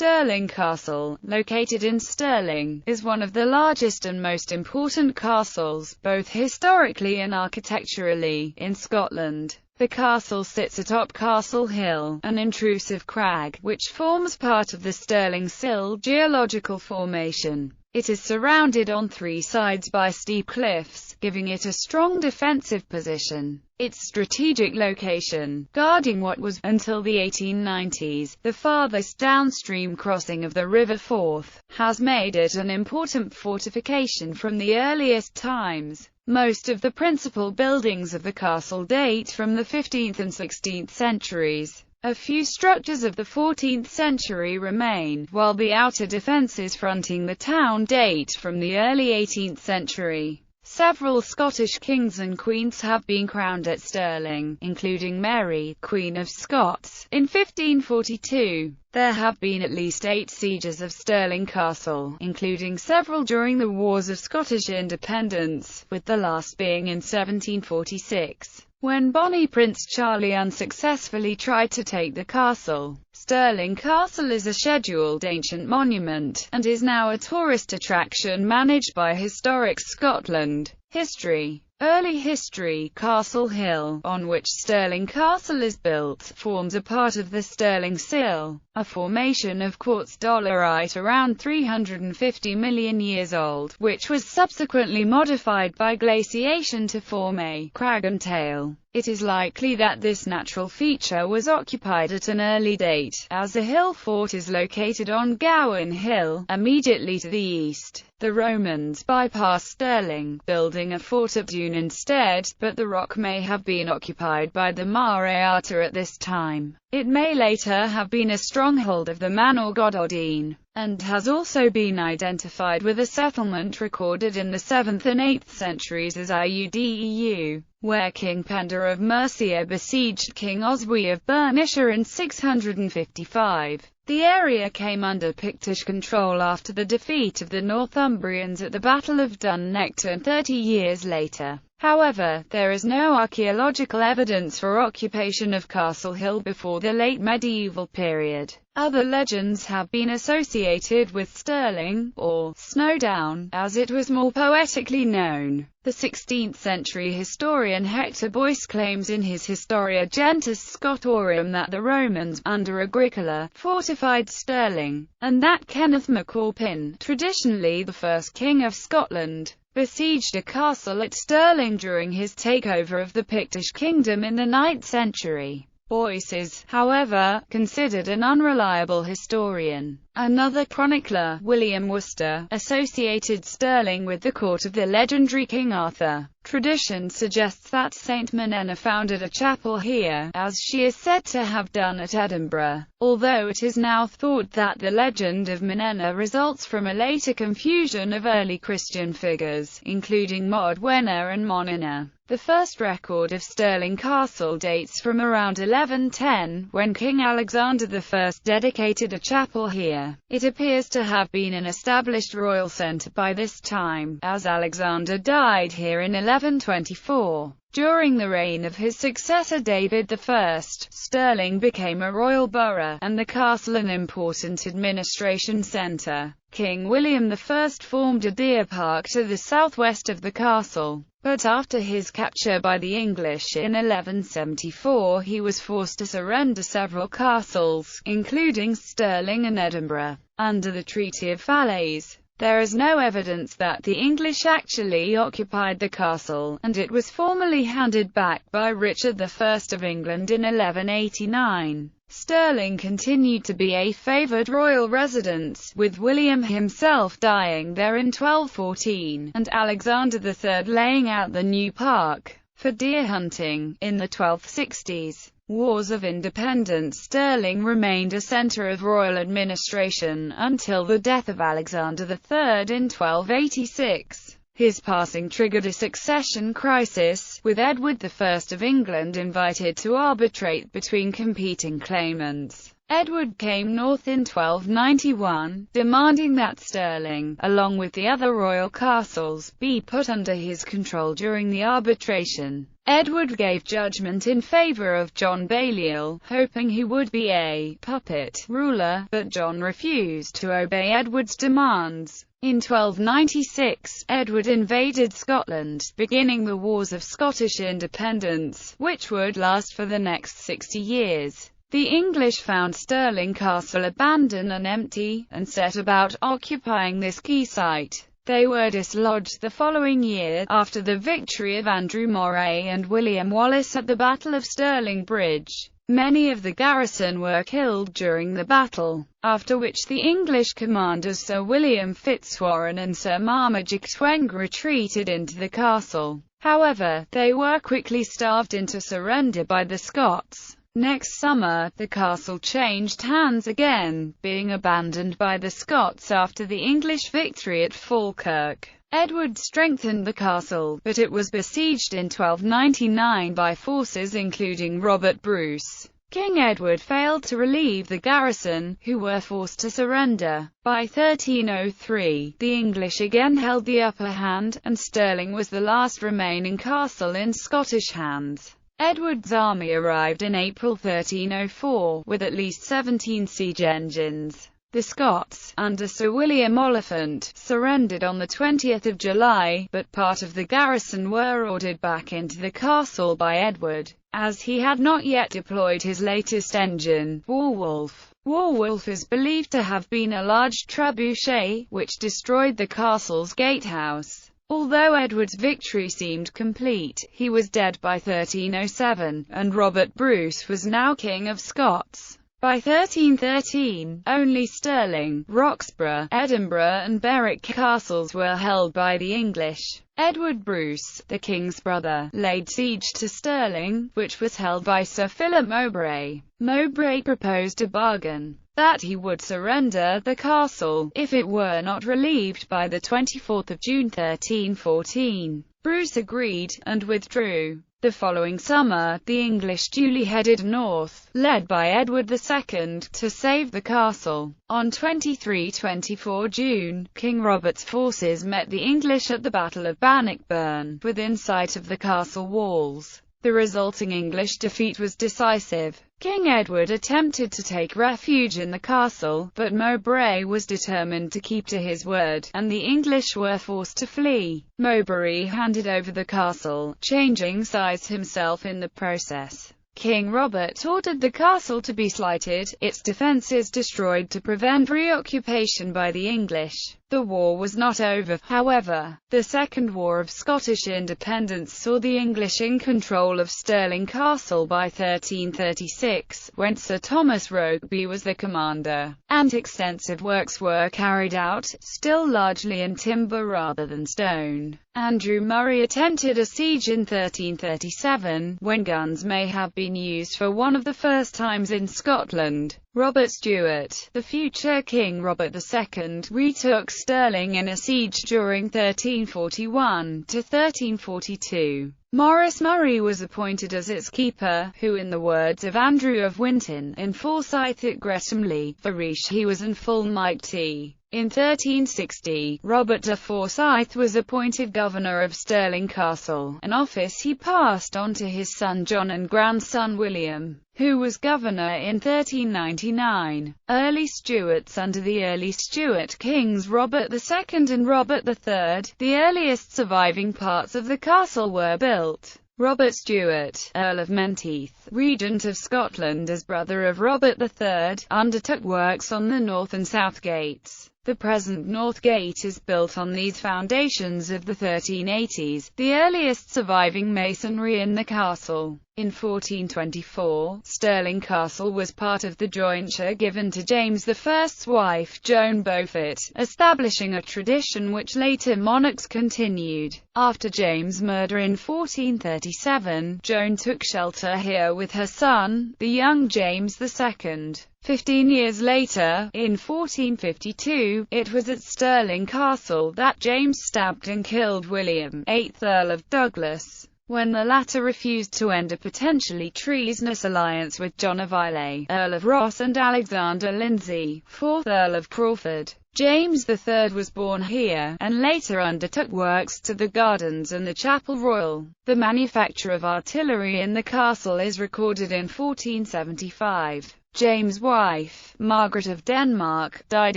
Stirling Castle, located in Stirling, is one of the largest and most important castles, both historically and architecturally, in Scotland. The castle sits atop Castle Hill, an intrusive crag, which forms part of the Stirling Sill geological formation. It is surrounded on three sides by steep cliffs, giving it a strong defensive position. Its strategic location, guarding what was, until the 1890s, the farthest downstream crossing of the River Forth, has made it an important fortification from the earliest times. Most of the principal buildings of the castle date from the 15th and 16th centuries. A few structures of the 14th century remain, while the outer defences fronting the town date from the early 18th century. Several Scottish kings and queens have been crowned at Stirling, including Mary, Queen of Scots, in 1542. There have been at least 8 sieges of Stirling Castle, including several during the Wars of Scottish Independence, with the last being in 1746. When Bonnie Prince Charlie unsuccessfully tried to take the castle. Stirling Castle is a scheduled ancient monument, and is now a tourist attraction managed by Historic Scotland. History. Early history. Castle Hill, on which Stirling Castle is built, forms a part of the Stirling Sill, a formation of quartz dolerite around 350 million years old, which was subsequently modified by glaciation to form a crag and tail. It is likely that this natural feature was occupied at an early date, as the hill fort is located on Gowan Hill, immediately to the east. The Romans bypassed Stirling, building a fort at Dune instead, but the rock may have been occupied by the Mare at this time. It may later have been a stronghold of the Manor Gododin, and has also been identified with a settlement recorded in the 7th and 8th centuries as Iudeu, where King Penda of Mercia besieged King Oswy of Bernicia in 655. The area came under Pictish control after the defeat of the Northumbrians at the Battle of Dunnectan 30 years later. However, there is no archaeological evidence for occupation of Castle Hill before the late medieval period. Other legends have been associated with Stirling, or Snowdown, as it was more poetically known. The 16th century historian Hector Boyce claims in his Historia Gentis Scotorum that the Romans, under Agricola, fortified Stirling, and that Kenneth MacAlpin, traditionally the first king of Scotland, besieged a castle at Stirling during his takeover of the Pictish kingdom in the 9th century. Boyce is, however, considered an unreliable historian. Another chronicler, William Worcester, associated Stirling with the court of the legendary King Arthur. Tradition suggests that Saint Menena founded a chapel here, as she is said to have done at Edinburgh, although it is now thought that the legend of Menena results from a later confusion of early Christian figures, including Modwenna and Monina. The first record of Stirling Castle dates from around 1110, when King Alexander I dedicated a chapel here. It appears to have been an established royal centre by this time, as Alexander died here in 1124. During the reign of his successor David I, Stirling became a royal borough, and the castle an important administration centre. King William I formed a deer park to the southwest of the castle, but after his capture by the English in 1174 he was forced to surrender several castles, including Stirling and Edinburgh. Under the Treaty of Falaise, there is no evidence that the English actually occupied the castle, and it was formally handed back by Richard I of England in 1189. Stirling continued to be a favoured royal residence, with William himself dying there in 1214, and Alexander III laying out the new park for deer hunting in the 1260s. Wars of Independence. Stirling remained a centre of royal administration until the death of Alexander III in 1286. His passing triggered a succession crisis, with Edward I of England invited to arbitrate between competing claimants. Edward came north in 1291, demanding that Stirling, along with the other royal castles, be put under his control during the arbitration. Edward gave judgment in favour of John Balliol, hoping he would be a puppet ruler, but John refused to obey Edward's demands. In 1296, Edward invaded Scotland, beginning the Wars of Scottish Independence, which would last for the next 60 years. The English found Stirling Castle abandoned and empty, and set about occupying this key site. They were dislodged the following year, after the victory of Andrew Moray and William Wallace at the Battle of Stirling Bridge. Many of the garrison were killed during the battle, after which the English commanders Sir William Fitzwarren and Sir Marmaduke Twenge retreated into the castle. However, they were quickly starved into surrender by the Scots. Next summer, the castle changed hands again, being abandoned by the Scots after the English victory at Falkirk. Edward strengthened the castle, but it was besieged in 1299 by forces including Robert Bruce. King Edward failed to relieve the garrison, who were forced to surrender. By 1303, the English again held the upper hand, and Stirling was the last remaining castle in Scottish hands. Edward's army arrived in April 1304, with at least 17 siege engines. The Scots, under Sir William Oliphant, surrendered on the 20th of July, but part of the garrison were ordered back into the castle by Edward, as he had not yet deployed his latest engine, Warwolf. Warwolf is believed to have been a large trebuchet, which destroyed the castle's gatehouse. Although Edward's victory seemed complete, he was dead by 1307, and Robert Bruce was now King of Scots. By 1313, only Stirling, Roxburgh, Edinburgh and Berwick castles were held by the English. Edward Bruce, the king's brother, laid siege to Stirling, which was held by Sir Philip Mowbray. Mowbray proposed a bargain, that he would surrender the castle, if it were not relieved by the 24th of June 1314. Bruce agreed, and withdrew. The following summer, the English duly headed north, led by Edward II, to save the castle. On 23–24 June, King Robert's forces met the English at the Battle of Bannockburn, within sight of the castle walls. The resulting English defeat was decisive. King Edward attempted to take refuge in the castle, but Mowbray was determined to keep to his word, and the English were forced to flee. Mowbray handed over the castle, changing sides himself in the process. King Robert ordered the castle to be slighted, its defences destroyed to prevent reoccupation by the English. The war was not over, however. The Second War of Scottish Independence saw the English in control of Stirling Castle by 1336, when Sir Thomas Rokeby was the commander, and extensive works were carried out, still largely in timber rather than stone. Andrew Murray attempted a siege in 1337, when guns may have been used for one of the first times in Scotland. Robert Stewart, the future King Robert II, retook Stirling in a siege during 1341 to 1342. Maurice Murray was appointed as its keeper, who, in the words of Andrew of Winton, in Forsyth at Greshamley, Farish he was in full mighty. In 1360, Robert de Forsyth was appointed governor of Stirling Castle, an office he passed on to his son John and grandson William, who was governor in 1399. Early Stuarts under the early Stuart kings Robert II and Robert III, the earliest surviving parts of the castle were built. Robert Stewart, Earl of Menteith, Regent of Scotland as brother of Robert III, undertook works on the north and south gates. The present North Gate is built on these foundations of the 1380s, the earliest surviving masonry in the castle. In 1424, Stirling Castle was part of the jointure given to James I's wife, Joan Beaufort, establishing a tradition which later monarchs continued. After James' murder in 1437, Joan took shelter here with her son, the young James II. 15 years later, in 1452, it was at Stirling Castle that James stabbed and killed William, 8th Earl of Douglas. when the latter refused to end a potentially treasonous alliance with John of Islay, Earl of Ross, and Alexander Lindsay, 4th Earl of Crawford. James III was born here, and later undertook works to the gardens and the Chapel Royal. The manufacture of artillery in the castle is recorded in 1475. James' wife, Margaret of Denmark, died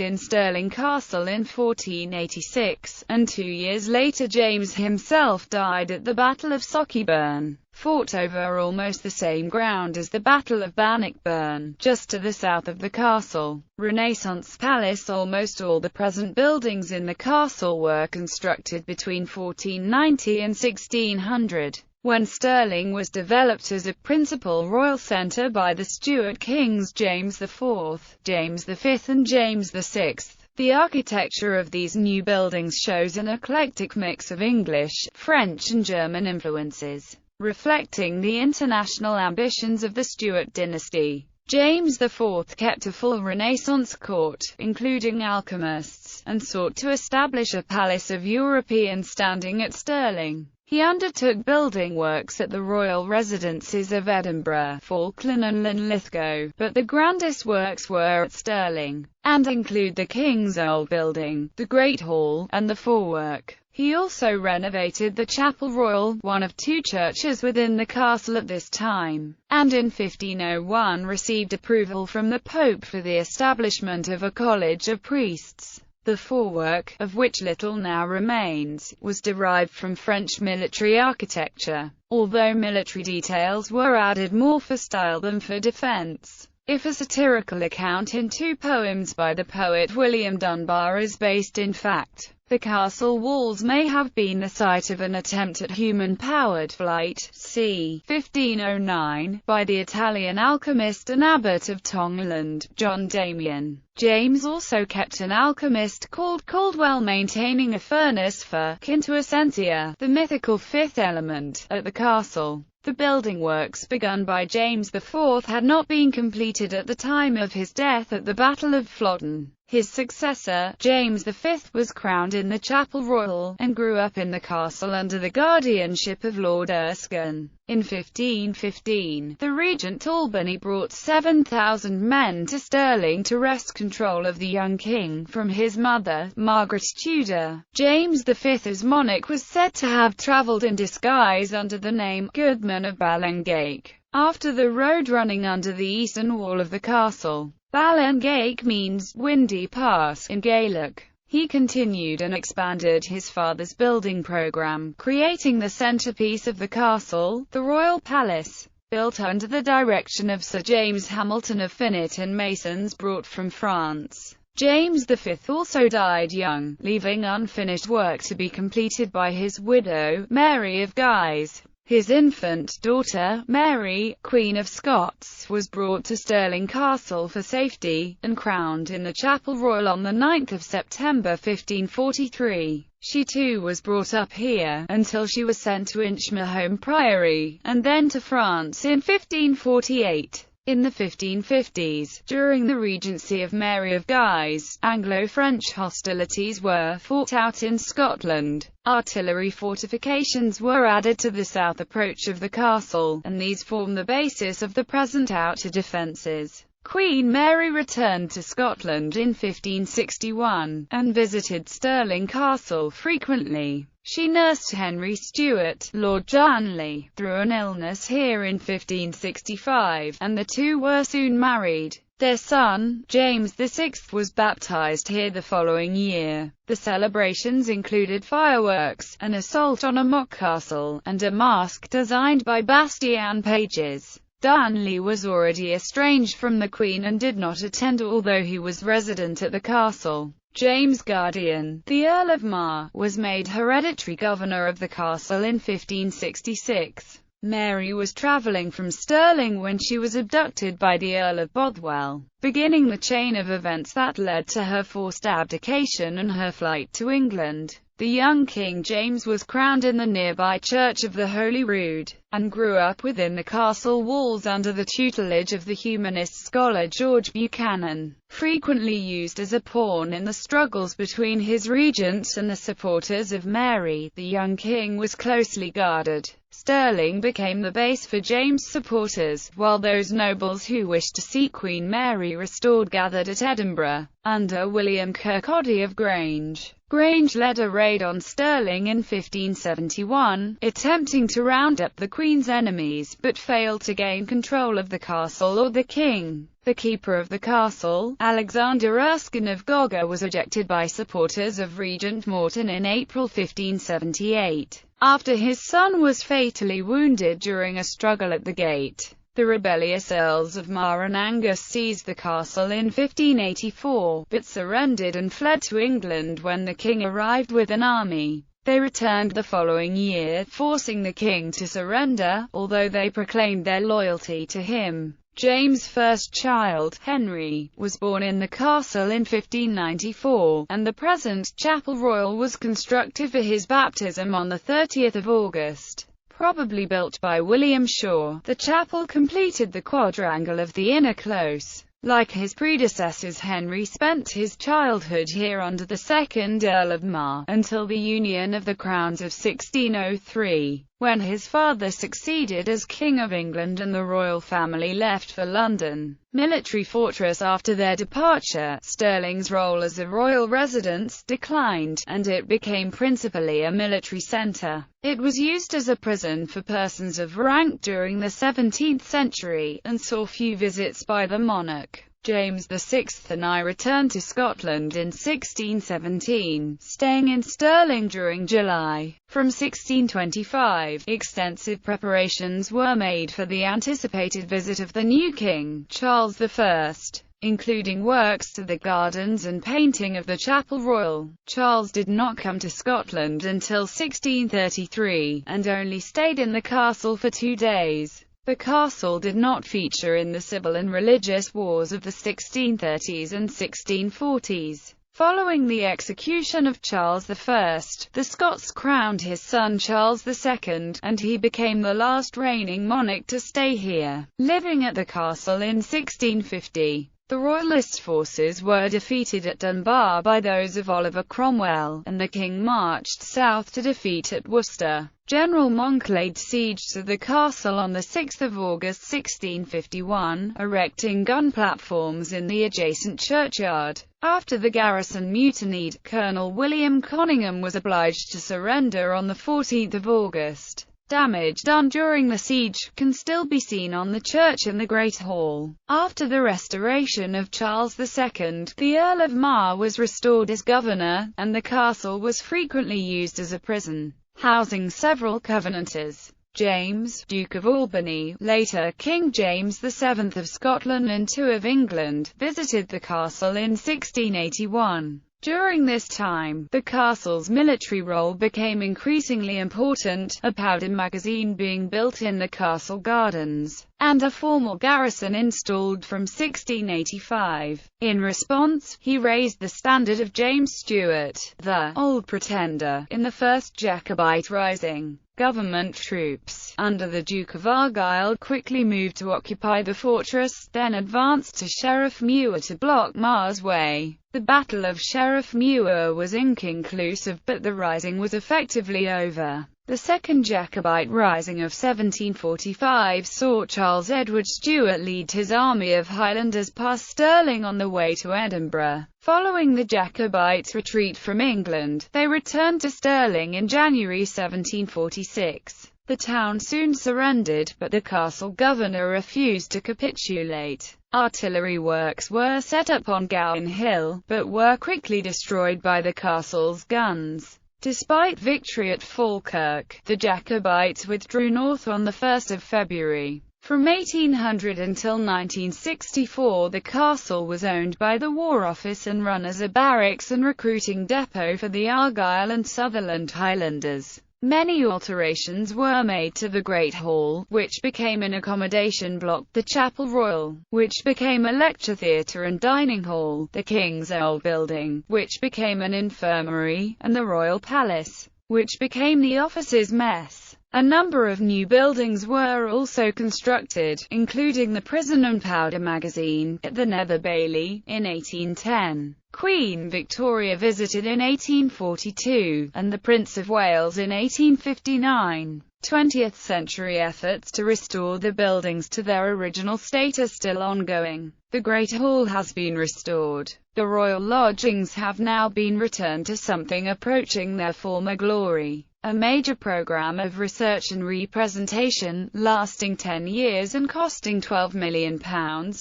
in Stirling Castle in 1486, and 2 years later James himself died at the Battle of Sockieburn, fought over almost the same ground as the Battle of Bannockburn, just to the south of the castle. Renaissance Palace. Almost all the present buildings in the castle were constructed between 1490 and 1600. When Stirling was developed as a principal royal centre by the Stuart kings James IV, James V and James VI, the architecture of these new buildings shows an eclectic mix of English, French and German influences, reflecting the international ambitions of the Stuart dynasty. James IV kept a full Renaissance court, including alchemists, and sought to establish a palace of European standing at Stirling. He undertook building works at the royal residences of Edinburgh, Falkland and Linlithgow, but the grandest works were at Stirling, and include the King's Old Building, the Great Hall, and the Forework. He also renovated the Chapel Royal, one of 2 churches within the castle at this time, and in 1501 received approval from the Pope for the establishment of a college of priests. The forework, of which little now remains, was derived from French military architecture, although military details were added more for style than for defense. If a satirical account in 2 poems by the poet William Dunbar is based in fact, the castle walls may have been the site of an attempt at human-powered flight, c. 1509, by the Italian alchemist and abbot of Tongland, John Damian. James also kept an alchemist called Caldwell maintaining a furnace for quintessentia, the mythical 5th element, at the castle. The building works begun by James IV had not been completed at the time of his death at the Battle of Flodden. His successor, James V, was crowned in the Chapel Royal, and grew up in the castle under the guardianship of Lord Erskine. In 1515, the regent Albany brought 7,000 men to Stirling to wrest control of the young king from his mother, Margaret Tudor. James V as monarch was said to have travelled in disguise under the name Goodman of Ballengaik, after the road running under the eastern wall of the castle. Ballengaik means windy pass in Gaelic. He continued and expanded his father's building program, creating the centerpiece of the castle, the Royal Palace, built under the direction of Sir James Hamilton of Finett and masons brought from France. James V also died young, leaving unfinished work to be completed by his widow, Mary of Guise. His infant daughter, Mary, Queen of Scots, was brought to Stirling Castle for safety, and crowned in the Chapel Royal on 9 September 1543. She too was brought up here, until she was sent to Inchmahome Priory, and then to France in 1548. In the 1550s, during the regency of Mary of Guise, Anglo-French hostilities were fought out in Scotland. Artillery fortifications were added to the south approach of the castle, and these form the basis of the present outer defences. Queen Mary returned to Scotland in 1561, and visited Stirling Castle frequently. She nursed Henry Stuart, Lord Darnley, through an illness here in 1565, and the two were soon married. Their son, James VI, was baptized here the following year. The celebrations included fireworks, an assault on a mock castle, and a masque designed by Bastian Pages. Darnley was already estranged from the Queen and did not attend, although he was resident at the castle. James Guardian, the Earl of Mar, was made hereditary governor of the castle in 1566. Mary was travelling from Stirling when she was abducted by the Earl of Bothwell, beginning the chain of events that led to her forced abdication and her flight to England. The young King James was crowned in the nearby Church of the Holy Rood, and grew up within the castle walls under the tutelage of the humanist scholar George Buchanan. Frequently used as a pawn in the struggles between his regents and the supporters of Mary, the young king was closely guarded. Stirling became the base for James' supporters, while those nobles who wished to see Queen Mary restored gathered at Edinburgh, under William Kirkcaldy of Grange. Grange led a raid on Stirling in 1571, attempting to round up the Queen's enemies, but failed to gain control of the castle or the king. The keeper of the castle, Alexander Erskine of Gogga, was ejected by supporters of Regent Morton in April 1578, after his son was fatally wounded during a struggle at the gate. The rebellious Earls of Mar and Angus seized the castle in 1584, but surrendered and fled to England when the king arrived with an army. They returned the following year, forcing the king to surrender, although they proclaimed their loyalty to him. James' first child, Henry, was born in the castle in 1594, and the present Chapel Royal was constructed for his baptism on the 30th of August. Probably built by William Shaw, the chapel completed the quadrangle of the inner close. Like his predecessors, Henry spent his childhood here under the second Earl of Mar, until the union of the crowns of 1603, when his father succeeded as King of England and the royal family left for London. Military fortress. After their departure, Stirling's role as a royal residence declined, and it became principally a military centre. It was used as a prison for persons of rank during the 17th century, and saw few visits by the monarch. James VI and I returned to Scotland in 1617, staying in Stirling during July. From 1625, extensive preparations were made for the anticipated visit of the new king, Charles I, including works to the gardens and painting of the Chapel Royal. Charles did not come to Scotland until 1633, and only stayed in the castle for 2 days. The castle did not feature in the civil and religious wars of the 1630s and 1640s. Following the execution of Charles I, the Scots crowned his son Charles II, and he became the last reigning monarch to stay here, living at the castle in 1650. The Royalist forces were defeated at Dunbar by those of Oliver Cromwell, and the king marched south to defeat at Worcester. General Monk laid siege to the castle on 6 August 1651, erecting gun platforms in the adjacent churchyard. After the garrison mutinied, Colonel William Conyngham was obliged to surrender on 14 August. Damage done during the siege can still be seen on the church and the Great Hall. After the restoration of Charles II, the Earl of Mar was restored as governor, and the castle was frequently used as a prison, housing several Covenanters. James, Duke of Albany, later King James VII of Scotland and II of England, visited the castle in 1681. During this time, the castle's military role became increasingly important, a powder magazine being built in the castle gardens, and a formal garrison installed from 1685. In response, he raised the standard of James Stewart, the Old Pretender, in the First Jacobite Rising. Government troops, under the Duke of Argyll, quickly moved to occupy the fortress, then advanced to Sheriff Muir to block Mar's way. The Battle of Sheriff Muir was inconclusive, but the rising was effectively over. The Second Jacobite Rising of 1745 saw Charles Edward Stuart lead his army of Highlanders past Stirling on the way to Edinburgh. Following the Jacobites' retreat from England, they returned to Stirling in January 1746. The town soon surrendered, but the castle governor refused to capitulate. Artillery works were set up on Gowan Hill, but were quickly destroyed by the castle's guns. Despite victory at Falkirk, the Jacobites withdrew north on 1 February. From 1800 until 1964, the castle was owned by the War Office and run as a barracks and recruiting depot for the Argyll and Sutherland Highlanders. Many alterations were made to the Great Hall, which became an accommodation block, the Chapel Royal, which became a lecture theatre and dining hall, the King's Old Building, which became an infirmary, and the Royal Palace, which became the officers' mess. A number of new buildings were also constructed, including the prison and powder magazine, at the Nether Bailey, in 1810. Queen Victoria visited in 1842, and the Prince of Wales in 1859. 20th century efforts to restore the buildings to their original state are still ongoing. The Great Hall has been restored. The royal lodgings have now been returned to something approaching their former glory. A major program of research and representation, lasting 10 years and costing £12 million,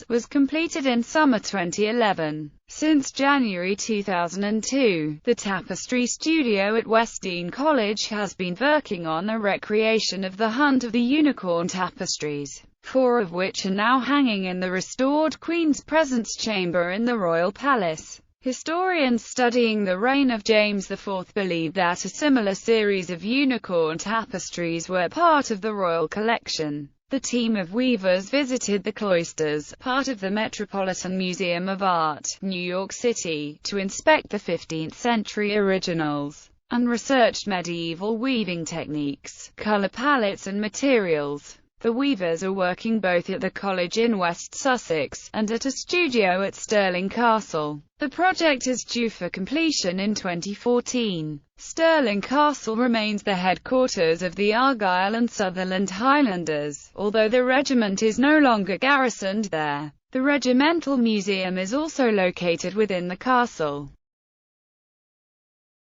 was completed in summer 2011. Since January 2002, the Tapestry Studio at Westdean College has been working on a recreation of the Hunt of the Unicorn tapestries, 4 of which are now hanging in the restored Queen's Presence Chamber in the Royal Palace. Historians studying the reign of James IV believe that a similar series of unicorn tapestries were part of the royal collection. The team of weavers visited the cloisters, part of the Metropolitan Museum of Art, New York City, to inspect the 15th-century originals, and researched medieval weaving techniques, color palettes and materials. The weavers are working both at the college in West Sussex, and at a studio at Stirling Castle. The project is due for completion in 2014. Stirling Castle remains the headquarters of the Argyll and Sutherland Highlanders, although the regiment is no longer garrisoned there. The Regimental Museum is also located within the castle.